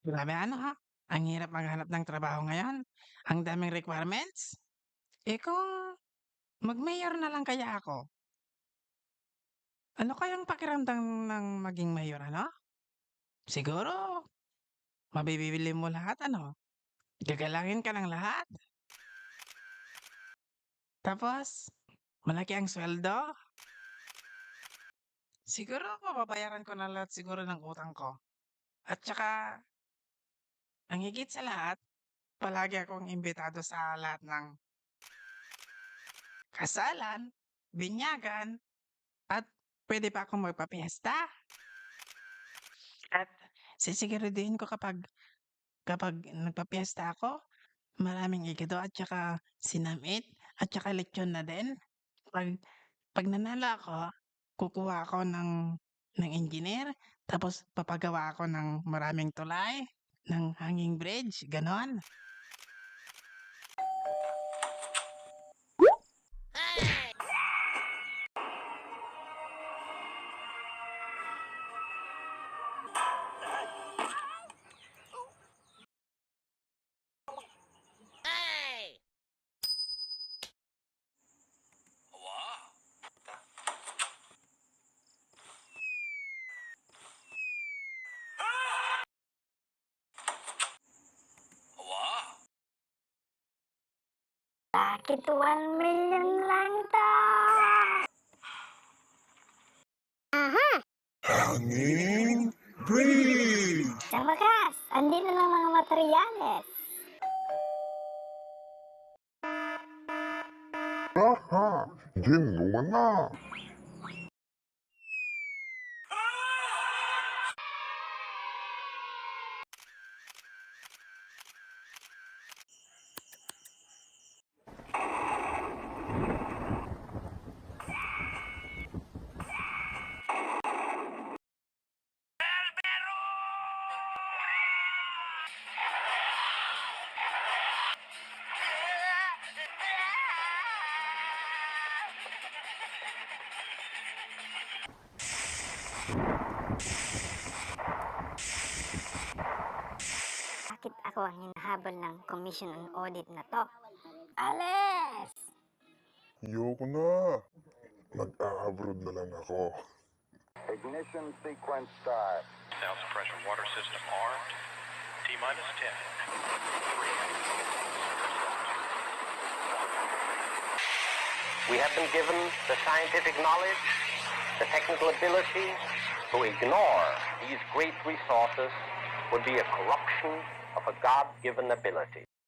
Grabe ano ha, ang hirap maghanap ng trabaho ngayon. Ang daming requirements. Kung mag-mayor na lang kaya ako, ano kayang pakiramdam ng maging mayor ano? Siguro mabibili mo lahat ano, gagalangin ka ng lahat, tapos malaki ang sweldo. Siguro mababayaran ko na lahat siguro ng utang ko. At saka ang higit sa lahat, palagi akong imbitado sa lahat ng kasalan, binyagan, at pwede pa akong magpapiesta. At sisiguraduhin ko kapag nagpapiesta ako, maraming igido at saka sinamit at saka lechon na din. 'Pag 'pag nanalo ako, kukuha ako ng engineer tapos papagawa ako ng maraming tulay, ng hanging bridge, gano'n. Bakit 1 million lang 'to? Hanging Bridge! Sa wakas, andito na ang mga materyales. Haha! Ginawa na! Bakit ako ang hinahabol ng commission on audit na to? Alis! Ayoko na! Mag-a-abroad na lang ako. Ignition sequence start. House pressure water system armed. T-minus 10. We have been given the scientific knowledge, the technical ability to ignore these great resources would be a corruption of a God-given ability.